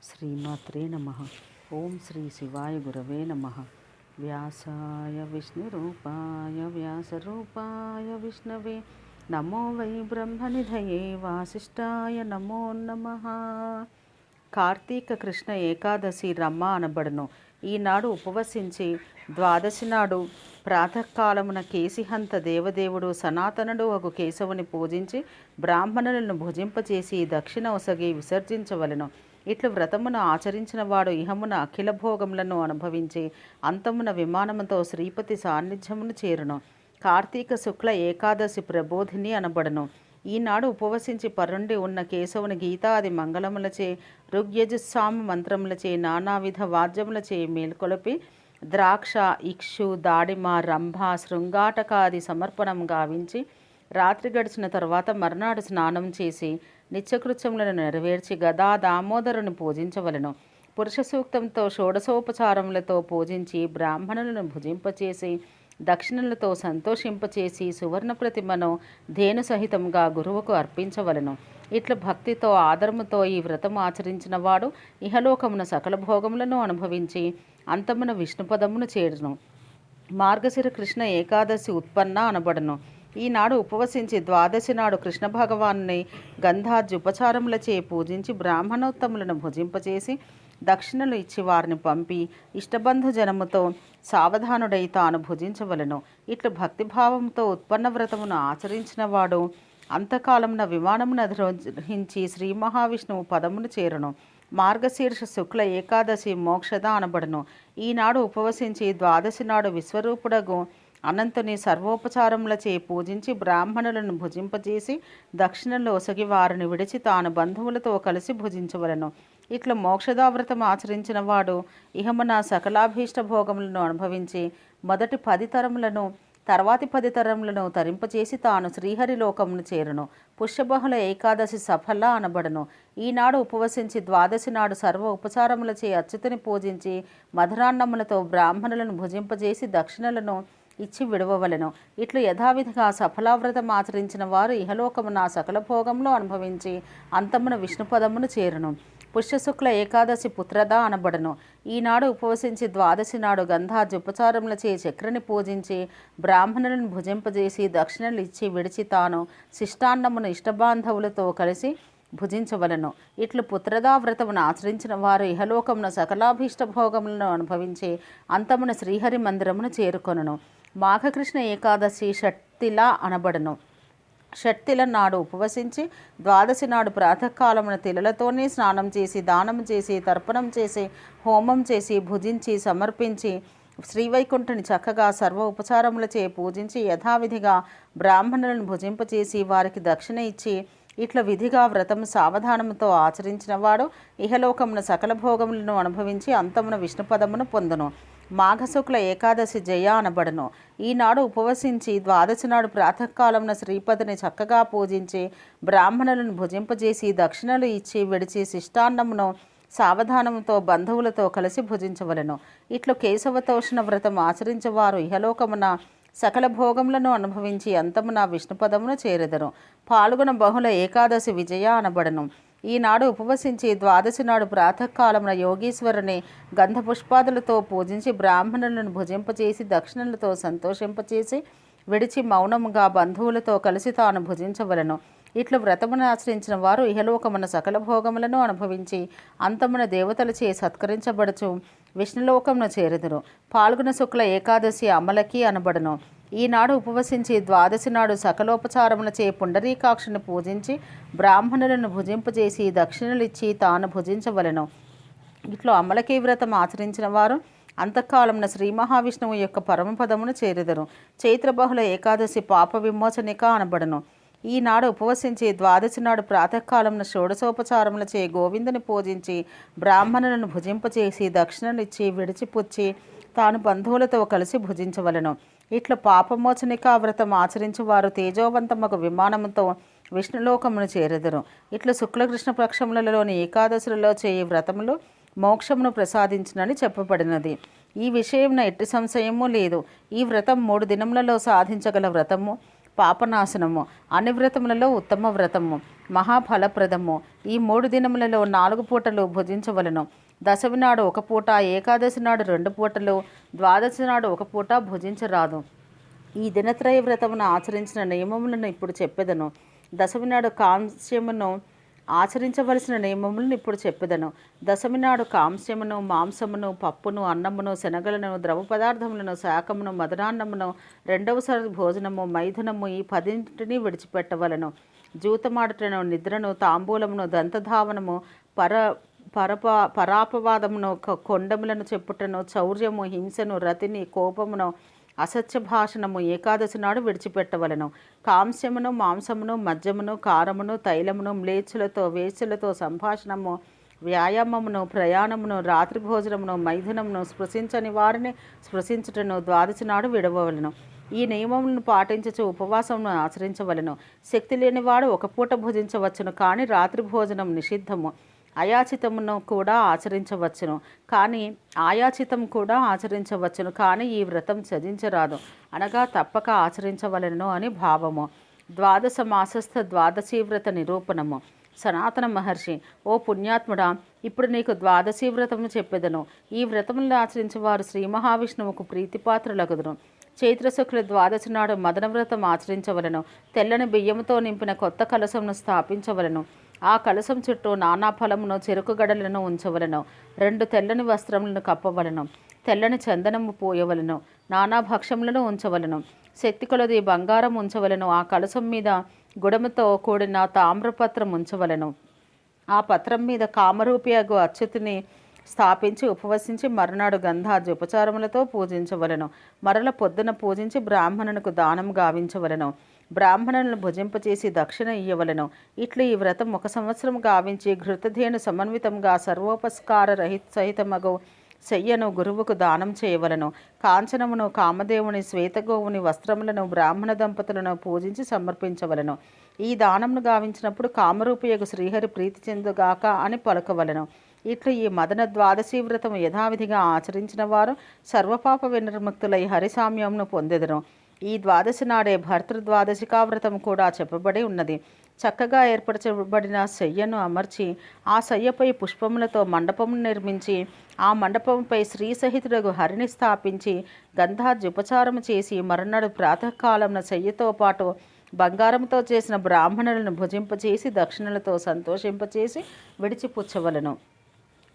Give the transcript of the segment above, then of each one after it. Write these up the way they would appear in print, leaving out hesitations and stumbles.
శ్రీమాత్రే నమః. ఓం శ్రీ శివాయ గురవే నమః. వ్యాసాయ విష్ణురూపాయ వ్యాసరూపాయ విష్ణవే నమో వై బ్రహ్మనిధయే వాసిష్ఠాయ నమో నమః. కార్తీక కృష్ణ ఏకాదశి రమ్మ అనబడును. ఈనాడు ఉపవసించి ద్వాదశి నాడు ప్రాతకాలమున కేశిహంత దేవదేవుడు సనాతనుడు ఒక కేశవుని పూజించి బ్రాహ్మణులను భుజింపచేసి దక్షిణ ఒసగి విసర్జించవలెను. ఇట్లు వ్రతమును ఆచరించిన వాడు ఇహమున అఖిల భోగములను అనుభవించి అంతమున విమానముతో శ్రీపతి సాన్నిధ్యమును చేరును. కార్తీక శుక్ల ఏకాదశి ప్రబోధిని అనబడును. ఈనాడు ఉపవసించి పరుండి ఉన్న కేశవుని గీతాది మంగళములచే ఋగ్యజుస్సామ మంత్రములచే నానావిధ వాద్యములచే మేల్కొలిపి ద్రాక్ష ఇక్షు దాడిమ రంభ శృంగాటకాది సమర్పణం గావించి రాత్రి గడిచిన తర్వాత మర్నాడు స్నానం చేసి నిత్యకృత్యములను నెరవేర్చి గదా దామోదరుని పూజించవలను. పురుష సూక్తంతో షోడశోపచారములతో పూజించి బ్రాహ్మణులను భుజింపచేసి దక్షిణలతో సంతోషింపచేసి సువర్ణ ప్రతిమను ధేను సహితంగా గురువుకు అర్పించవలను. ఇట్లా భక్తితో ఆదరముతో ఈ వ్రతము ఆచరించిన వాడు ఇహలోకమున సకల భోగములను అనుభవించి అంతమున విష్ణుపదమును చేరును. మార్గశిర కృష్ణ ఏకాదశి ఉత్పన్న అనబడును. ఈనాడు ఉపవసించి ద్వాదశి నాడు కృష్ణ భగవాన్ని గంధాద్యుపచారములచే పూజించి బ్రాహ్మణోత్తములను భుజింపచేసి దక్షిణలు ఇచ్చి వారిని పంపి ఇష్టబంధు జనముతో సావధానుడై తాను భుజించవలను. ఇట్లు భక్తిభావంతో ఉత్పన్న వ్రతమును ఆచరించిన వాడు అంతకాలమున విమానమును అధిరోహించి శ్రీ మహావిష్ణువు పదమును చేరును. మార్గశీర్ష శుక్ల ఏకాదశి మోక్షద అనబడును. ఈనాడు ఉపవసించి ద్వాదశి నాడు విశ్వరూపుడగు అనంతుని సర్వోపచారములచే పూజించి బ్రాహ్మణులను భుజింపజేసి దక్షిణలో ఒసగి వారిని విడిచి తాను బంధువులతో కలిసి భుజించవలను. ఇట్లా మోక్షదావ్రతం ఆచరించిన వాడు ఇహమున సకలాభీష్ట భోగములను అనుభవించి మొదటి 10 తరములను తర్వాతి 10 తరములను తరింపచేసి తాను శ్రీహరిలోకమును చేరును. పుష్యబహుళ ఏకాదశి సఫల అనబడును. ఈనాడు ఉపవసించి ద్వాదశి నాడు సర్వ ఉపచారములచే అచ్యుతుని పూజించి మధురాన్నములతో బ్రాహ్మణులను భుజింపజేసి దక్షిణలను ఇచ్చి విడవవలెను. ఇట్లు యథావిధిగా సఫలావ్రతం ఆచరించిన వారు ఇహలోకమున సకల భోగములు అనుభవించి అంతమున విష్ణుపదమును చేరును. పుష్యశుక్ల ఏకాదశి పుత్రద అనబడును. ఈనాడు ఉపవసించి ద్వాదశి నాడు గంధాద్యుపచారములచే చక్రని పూజించి బ్రాహ్మణులను భుజింపజేసి దక్షిణలు ఇచ్చి విడిచి తాను శిష్టాన్నమును ఇష్టబాంధవులతో కలిసి భుజించవలను. ఇట్లు పుత్రదా వ్రతమును ఆచరించిన వారు ఇహలోకమున సకలాభీష్ట భోగములను అనుభవించి అంతమున శ్రీహరి మందిరమును చేరుకొనును. మాఘకృష్ణ ఏకాదశి షట్తిల అనబడును. షట్తిల నాడు ఉపవసించి ద్వాదశి నాడు ప్రాతకాలమున తిలలతోనే స్నానం చేసి దానము చేసి తర్పణం చేసి హోమం చేసి భుజించి సమర్పించి శ్రీవైకుంఠుని చక్కగా సర్వ ఉపచారములచే పూజించి యథావిధిగా బ్రాహ్మణులను భుజింపచేసి వారికి దక్షిణ ఇచ్చి ఇట్లా విధిగా వ్రతము సావధానముతో ఆచరించిన వాడు ఇహలోకమున సకల భోగములను అనుభవించి అంతమున విష్ణుపదమును పొందును. మాఘశుక్ల ఏకాదశి జయ అనబడును. ఈనాడు ఉపవసించి ద్వాదశి నాడు ప్రాతకాలమున శ్రీపతిని చక్కగా పూజించి బ్రాహ్మణులను భుజింపజేసి దక్షిణలు ఇచ్చి విడిచి శిష్టాన్నమును సావధానముతో బంధువులతో కలిసి భుజించవలను. ఇట్లు కేశవతోషణ వ్రతం ఆచరించేవారు ఇహలోకమున సకల భోగములను అనుభవించి అంతమున విష్ణుపదమును చేరెదరు. పాల్గొన బహుళ ఏకాదశి విజయ అనబడును. ఈనాడు ఉపవసించి ద్వాదశి నాడు ప్రాతకాలమున యోగీశ్వరుని గంధపుష్పాదులతో పూజించి బ్రాహ్మణులను భుజింపచేసి దక్షిణలతో సంతోషింపచేసి విడిచి మౌనముగా బంధువులతో కలిసి తాను భుజించవలను. ఇట్లు వ్రతమును ఆచరించిన వారు ఇహలోకమున సకల భోగములను అనుభవించి అంతమున దేవతలచే సత్కరించబడుచు విష్ణులోకమును చేరుదురు. పాల్గొన శుక్ల ఏకాదశి అమలకి అనబడును. ఈనాడు ఉపవసించి ద్వాదశి నాడు సకలోపచారములచే పుండరీకాక్షుని పూజించి బ్రాహ్మణులను భుజింపజేసి దక్షిణలిచ్చి తాను భుజించవలను. ఇట్లో అమలకీ వ్రతం ఆచరించిన వారు అంతఃకాలమున శ్రీ మహావిష్ణువు యొక్క పరమపదమును చేరుదరు. చైత్రబహుళ ఏకాదశి పాప విమోచనిక అనబడును. ఈనాడు ఉపవసించి ద్వాదశి నాడు ప్రాతకాలమున షోడశోపచారములచే గోవిందుని పూజించి బ్రాహ్మణులను భుజింపచేసి దక్షిణనిచ్చి విడిచిపుచ్చి తాను బంధువులతో కలిసి భుజించవలను. ఇట్లా పాపమోచనికా వ్రతం ఆచరించి వారు తేజోవంతమగు విమానముతో విష్ణులోకమును చేరెదరు. ఇట్లు శుక్లకృష్ణ పక్షములలోని ఏకాదశులలో చేయి వ్రతములు మోక్షమును ప్రసాదించునని చెప్పబడినది. ఈ విషయమున ఎట్టి సంశయము లేదు. ఈ వ్రతం 3 దినములలో సాధించగల వ్రతము. పాపనాశనము, అన్ని వ్రతములలో ఉత్తమ వ్రతము, మహాఫలప్రదము. ఈ 3 దినములలో 4 పూటలు భుజించవలను. దశమి నాడు 1 పూట, ఏకాదశి నాడు 2 పూటలు, ద్వాదశి నాడు 1 పూట భుజించరాదు. ఈ దినత్రయ వ్రతమును ఆచరించిన నియమములను ఇప్పుడు చెప్పెదను. దశమి నాడు కాంస్యమును ఆచరించవలసిన నియమములను ఇప్పుడు చెప్పెదను. దశమి నాడు కాంస్యమును, మాంసమును, పప్పును, అన్నమును, శనగలను, ద్రవ పదార్థములను, శాకమును, మధురాన్నమును, రెండవసారి భోజనము, మైథునము, ఈ 10 విడిచిపెట్టవలను. జూతమాడుటను, నిద్రను, తాంబూలమును, దంతధావనము, పరాపవాదమును, కొండములను చెప్పుటను, చౌర్యము, హింసను, రతిని, కోపమును, అసత్య భాషణము ఏకాదశి నాడు విడిచిపెట్టవలను. కాంస్యమును, మాంసమును, మద్యమును, కారమును, తైలమును, మ్లేచ్చులతో, వేశ్యలతో సంభాషణము, వ్యాయామమును, ప్రయాణమును, రాత్రి భోజనమును, మైథునమును, స్పృశించని వారిని స్పృశించుటను ద్వాదశి నాడు విడవవలను. ఈ నియమములను పాటించుచు ఉపవాసమును ఆచరించవలను. శక్తి లేనివాడు 1 పూట భుజించవచ్చును, కానీ రాత్రి భోజనం నిషిద్ధము. ఆయాచితమును కూడా ఆచరించవచ్చును, కానీ ఈ వ్రతం త్యజించరాదు, అనగా తప్పక ఆచరించవలను అని భావము. ద్వాదశ మాసస్థ ద్వాదశీ వ్రత నిరూపణము. సనాతన మహర్షి: ఓ పుణ్యాత్ముడా, ఇప్పుడు నీకు ద్వాదశీ వ్రతము చెప్పెదను. ఈ వ్రతములను ఆచరించేవారు శ్రీ మహావిష్ణువుకు ప్రీతిపాత్రులగుదురు. చైత్రశుక్ల ద్వాదశి నాడు మదన వ్రతం ఆచరించవలను. తెల్లని బియ్యముతో నింపిన కొత్త కలశమును స్థాపించవలను. ఆ కలశం చుట్టూ నానా ఫలమును, చెరుకు గడలను ఉంచవలను. 2 తెల్లని వస్త్రములను కప్పవలను. తెల్లని చందనము పోయవలను. నానా భక్ష్యములను ఉంచవలను. శక్తి కొలది బంగారం ఉంచవలను. ఆ కలశం మీద గుడముతో కూడిన తామ్రపత్రం ఉంచవలను. ఆ పత్రం మీద కామరూపియగు అచ్యుతిని స్థాపించి ఉపవసించి మరునాడు గంధాది ఉపచారములతో పూజించవలను. మరల పొద్దున పూజించి బ్రాహ్మణునికి దానం గావించవలను. బ్రాహ్మణులను భుజింపచేసి దక్షిణ ఇయ్యవలను. ఇట్లు ఈ వ్రతం 1 సంవత్సరం గావించి ఘృతధేను సమన్వితంగా సర్వోపస్కార సహితమగు శయ్యను గురువుకు దానం చేయవలను. కాంచనమును, కామదేవుని, శ్వేతగోవుని వస్త్రములను బ్రాహ్మణ దంపతులను పూజించి సమర్పించవలను. ఈ దానమును గావించినప్పుడు కామరూపియగు శ్రీహరి ప్రీతి చెందుగాక అని పలకవలను. ఇట్లు ఈ మదన ద్వాదశీ వ్రతము యథావిధిగా ఆచరించిన వారు సర్వపాప వినిర్ముక్తులై హరిసామ్యమును పొందెదరు. ఈ ద్వాదశి నాడే భర్తృద్వాదశికా వ్రతం కూడా చెప్పబడి ఉన్నది. చక్కగా ఏర్పరచబడిన శయ్యను అమర్చి ఆ శయ్యపై పుష్పములతో మండపమును నిర్మించి ఆ మండపంపై శ్రీసహితుడగు హరిని స్థాపించి గంధాద్యుపచారము చేసి మరునాడు ప్రాతకాలమున శయ్యతో పాటు బంగారంతో చేసిన బ్రాహ్మణులను భుజింపచేసి దక్షిణలతో సంతోషింపచేసి విడిచిపుచ్చవలను.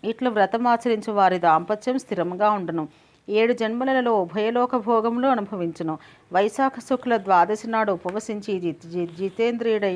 ఇట్లు వ్రతమాచరించు వారి దాంపత్యం స్థిరంగా ఉండును. 7 జన్మలలో ఉభయలోక భోగములు అనుభవించును. వైశాఖ శుక్ల ద్వాదశి నాడు ఉపవసించి జితేంద్రియుడై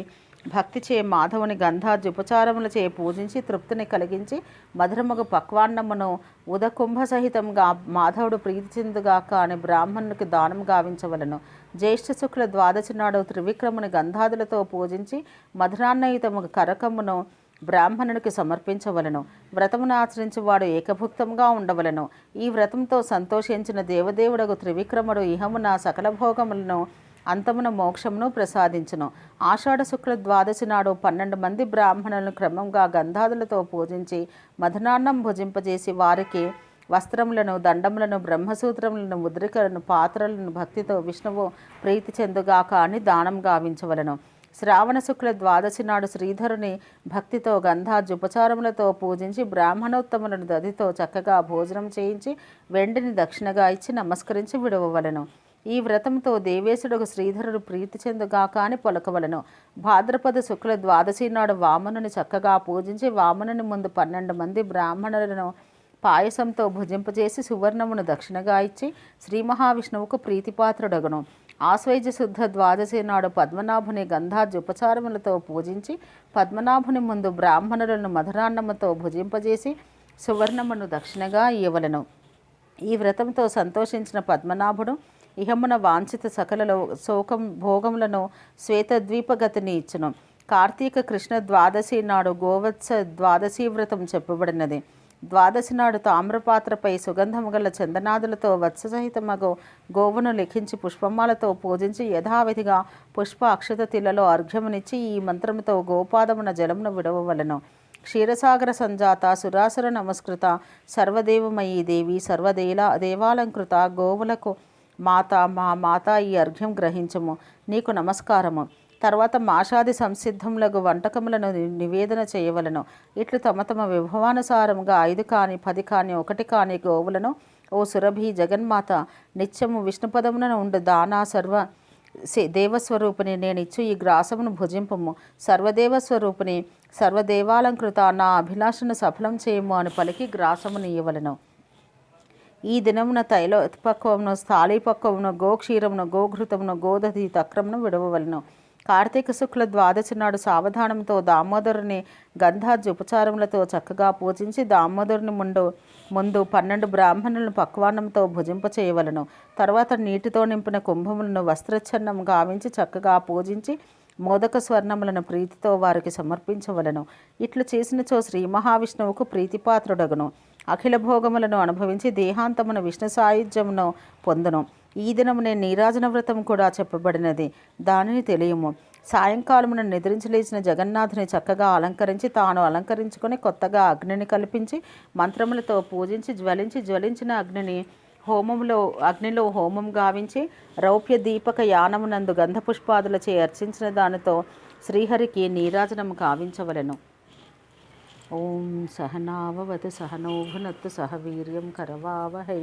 భక్తిచే మాధవుని గంధాద్యుపచారములచే పూజించి తృప్తిని కలిగించి మధురమగు పక్వాన్నమును ఉదకుంభ సహితంగా మాధవుడు ప్రీతి చెందుగాక అని బ్రాహ్మణునికి దానం గావించవలను. జ్యేష్ఠ శుక్ల ద్వాదశి నాడు త్రివిక్రముని గంధాదులతో పూజించి మధురాన్నయుతము కరకమును బ్రాహ్మణునికి సమర్పించవలను. వ్రతమును ఆచరించేవాడు ఏకభుక్తంగా ఉండవలను. ఈ వ్రతంతో సంతోషించిన దేవదేవుడగు త్రివిక్రముడు ఇహమున సకల భోగములను అంతమున మోక్షమును ప్రసాదించును. ఆషాఢ శుక్ల ద్వాదశి నాడు 12 మంది బ్రాహ్మణులను క్రమంగా గంధాదులతో పూజించి మధునాన్నం భుజింపజేసి వారికి వస్త్రములను, దండములను, బ్రహ్మసూత్రములను, ముద్రికలను, పాత్రలను భక్తితో విష్ణువు ప్రీతి చెందుగాక అని దానం గావించవలను. శ్రావణ శుక్ల ద్వాదశి నాడు శ్రీధరుని భక్తితో గంధాద్యుపచారములతో పూజించి బ్రాహ్మణోత్తములను దధితో చక్కగా భోజనం చేయించి వెండిని దక్షిణగా ఇచ్చి నమస్కరించి విడవవలను. ఈ వ్రతంతో దేవేశుడకు శ్రీధరుడు ప్రీతి చెందుగాక అని పలుకవలను. భాద్రపద శుక్ల ద్వాదశి నాడు వామనుని చక్కగా పూజించి వామనుని ముందు 12 మంది బ్రాహ్మణులను పాయసంతో భుజింపజేసి సువర్ణమును దక్షిణగా ఇచ్చి శ్రీ మహావిష్ణువుకు ప్రీతిపాత్రుడగును. ఆశ్వయుజ శుద్ధ ద్వాదశి నాడు పద్మనాభుని గంధాద్యుపచారములతో పూజించి పద్మనాభుని ముందు బ్రాహ్మణులను మధురాన్నముతో భుజింపజేసి సువర్ణమును దక్షిణగా ఇయ్యవలను. ఈ వ్రతంతో సంతోషించిన పద్మనాభుడు ఇహమున వాంఛిత సకలలో శోకం భోగములను శ్వేతద్వీపగతిని ఇచ్చును. కార్తీక కృష్ణ ద్వాదశి నాడు గోవత్స ద్వాదశీ వ్రతం చెప్పబడినది. ద్వాదశి నాడు తామ్రపాత్రపై సుగంధము గల చందనాదులతో వత్ససహితమగు గోవును లిఖించి పుష్పమాలతో పూజించి యథావిధిగా పుష్ప అక్షత తిలలో అర్ఘ్యమునిచ్చి ఈ మంత్రముతో గోపాదమున జలమును విడవవలను. క్షీరసాగర సంజాత సురాసుర నమస్కృత సర్వదేవమయీ దేవి దేవాలంకృత గోవులకు మాత మా మాత ఈ అర్ఘ్యం గ్రహించము, నీకు నమస్కారము. తర్వాత మాషాది సంసిద్ధములకు వంటకములను నివేదన చేయవలను. ఇట్లు తమ తమ విభవానుసారముగా 5 కాని 10 కాని 1 కాని గోవులను, ఓ సురభి జగన్మాత, నిత్యము విష్ణుపదమున ఉండు దానా సర్వ దేవస్వరూపిణి, నేనిచ్చు ఈ గ్రాసమును భుజింపము. సర్వదేవస్వరూపిణి, సర్వదేవాలంకృత, నా అభిలాషను సఫలం చేయము అని పలికి గ్రాసమును ఇయ్యవలను. ఈ దినమున తైలోత్పక్వమును, స్థాళీపక్వమును, గోక్షీరమును, గోఘృతమును, గోదధి తక్రమును విడవవలను. కార్తీక శుక్ల ద్వాదశి నాడు సావధానంతో దామోదరుని గంధార్జ ఉపచారములతో చక్కగా పూజించి దామోదరుని ముందు 12 బ్రాహ్మణులను పక్వాన్నంతో భుజింపచేయవలను. తర్వాత నీటితో నింపిన కుంభములను వస్త్రచ్ఛన్నం గావించి చక్కగా పూజించి మోదక స్వర్ణములను ప్రీతితో వారికి సమర్పించవలను. ఇట్లు చేసినచో శ్రీ మహావిష్ణువుకు ప్రీతిపాత్రుడగును. అఖిల భోగములను అనుభవించి దేహాంతమున విష్ణు సాయుధ్యమును పొందును. ఈ దినమునే నీరాజన వ్రతం కూడా చెప్పబడినది, దానిని తెలియము. సాయంకాలమున నిద్రించి లేచిన జగన్నాథుని చక్కగా అలంకరించి తాను అలంకరించుకొని కొత్తగా అగ్నిని కల్పించి మంత్రములతో పూజించి జ్వలించిన అగ్నిలో హోమం గావించి రౌప్య దీపక యానమునందు గంధపుష్పాదులచే అర్చించిన దానితో శ్రీహరికి నీరాజనము కావించవలెను. ఓం సహనావవతు సహనో భునత్తు సహ వీర్యం కరవావహై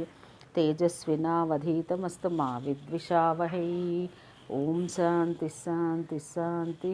తేజస్వినావధీతమస్తు మా విద్విషావహై. ఓం శాంతి శాంతి శాంతి.